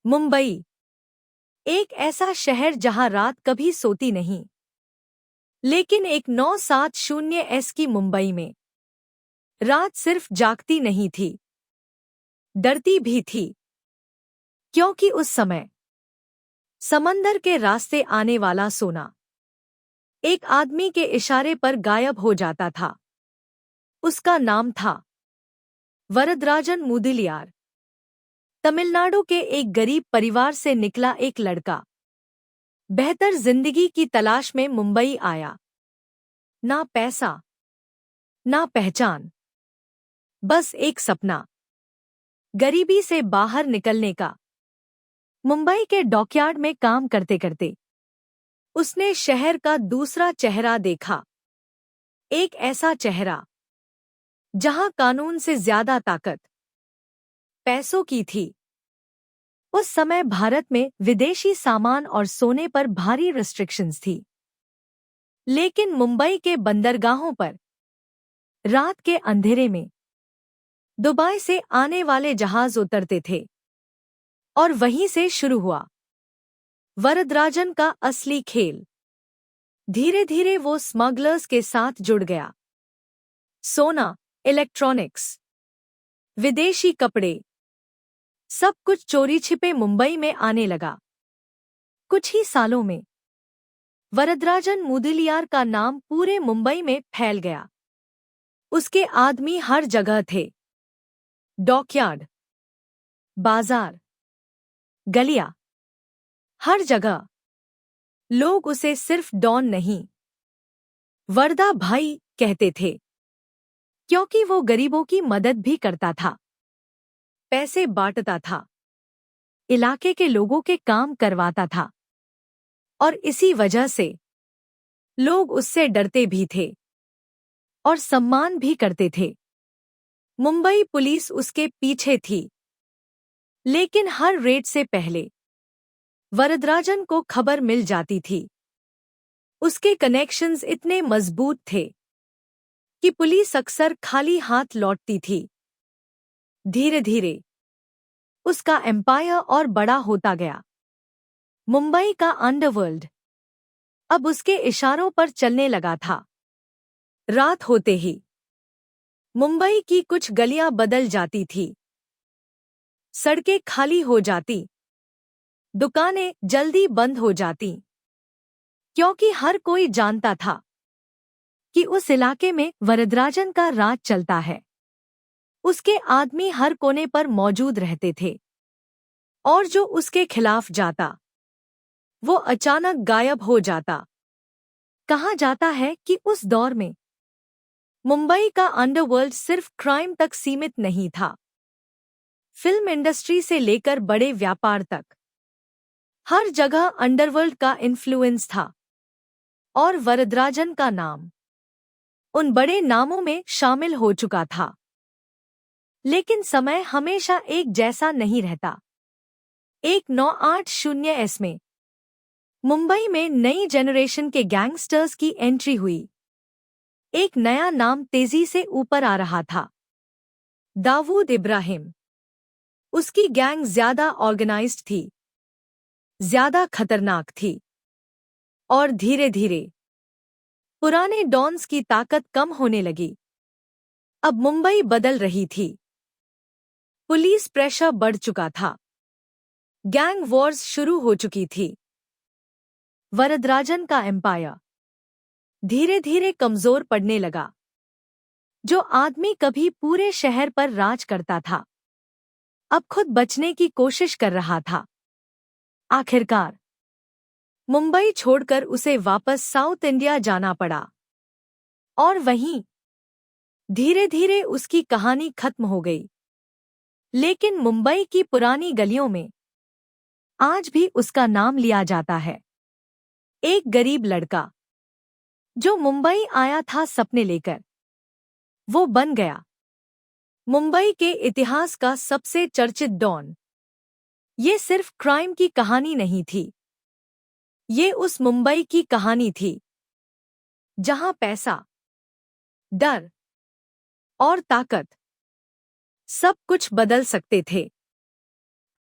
मुंबई, एक ऐसा शहर जहां रात कभी सोती नहीं। लेकिन एक 970 की मुंबई में रात सिर्फ जागती नहीं थी, डरती भी थी। क्योंकि उस समय समंदर के रास्ते आने वाला सोना एक आदमी के इशारे पर गायब हो जाता था। उसका नाम था वरदराजन मुदलियार। तमिलनाडु के एक गरीब परिवार से निकला एक लड़का बेहतर जिंदगी की तलाश में मुंबई आया। ना पैसा, ना पहचान, बस एक सपना, गरीबी से बाहर निकलने का। मुंबई के डॉकयार्ड में काम करते करते उसने शहर का दूसरा चेहरा देखा। एक ऐसा चेहरा जहां कानून से ज्यादा ताकत पैसों की थी। उस समय भारत में विदेशी सामान और सोने पर भारी रिस्ट्रिक्शंस थी। लेकिन मुंबई के बंदरगाहों पर रात के अंधेरे में दुबई से आने वाले जहाज उतरते थे। और वहीं से शुरू हुआ वरदराजन का असली खेल। धीरे धीरे वो स्मगलर्स के साथ जुड़ गया। सोना, इलेक्ट्रॉनिक्स, विदेशी कपड़े, सब कुछ चोरी छिपे मुंबई में आने लगा। कुछ ही सालों में वरदराजन मुदलियार का नाम पूरे मुंबई में फैल गया। उसके आदमी हर जगह थे। डॉकयार्ड, बाजार, गलियां, हर जगह लोग उसे सिर्फ डॉन नहीं, वरदा भाई कहते थे। क्योंकि वो गरीबों की मदद भी करता था, पैसे बांटता था, इलाके के लोगों के काम करवाता था। और इसी वजह से लोग उससे डरते भी थे और सम्मान भी करते थे। मुंबई पुलिस उसके पीछे थी। लेकिन हर रेड से पहले वरदराजन को खबर मिल जाती थी। उसके कनेक्शंस इतने मजबूत थे कि पुलिस अक्सर खाली हाथ लौटती थी। धीरे धीरे उसका एम्पायर और बड़ा होता गया। मुंबई का अंडरवर्ल्ड अब उसके इशारों पर चलने लगा था। रात होते ही मुंबई की कुछ गलियां बदल जाती थी, सड़कें खाली हो जाती, दुकानें जल्दी बंद हो जाती। क्योंकि हर कोई जानता था कि उस इलाके में वरदराजन का राज चलता है। उसके आदमी हर कोने पर मौजूद रहते थे और जो उसके खिलाफ जाता वो अचानक गायब हो जाता। कहा जाता है कि उस दौर में मुंबई का अंडरवर्ल्ड सिर्फ क्राइम तक सीमित नहीं था। फिल्म इंडस्ट्री से लेकर बड़े व्यापार तक हर जगह अंडरवर्ल्ड का इन्फ्लुएंस था। और वरदराजन का नाम उन बड़े नामों में शामिल हो चुका था। लेकिन समय हमेशा एक जैसा नहीं रहता। 1980 में मुंबई में नई जनरेशन के गैंगस्टर्स की एंट्री हुई। एक नया नाम तेजी से ऊपर आ रहा था, दाऊद इब्राहिम। उसकी गैंग ज्यादा ऑर्गेनाइज्ड थी, ज्यादा खतरनाक थी। और धीरे धीरे पुराने डॉन्स की ताकत कम होने लगी। अब मुंबई बदल रही थी। पुलिस प्रेशर बढ़ चुका था, गैंग वॉर्स शुरू हो चुकी थी। वरदराजन का एम्पायर धीरे धीरे कमजोर पड़ने लगा। जो आदमी कभी पूरे शहर पर राज करता था अब खुद बचने की कोशिश कर रहा था। आखिरकार मुंबई छोड़कर उसे वापस साउथ इंडिया जाना पड़ा। और वहीं धीरे धीरे उसकी कहानी खत्म हो गई। लेकिन मुंबई की पुरानी गलियों में आज भी उसका नाम लिया जाता है। एक गरीब लड़का जो मुंबई आया था सपने लेकर, वो बन गया मुंबई के इतिहास का सबसे चर्चित डॉन। ये सिर्फ क्राइम की कहानी नहीं थी, ये उस मुंबई की कहानी थी जहां पैसा, डर और ताकत सब कुछ बदल सकते थे।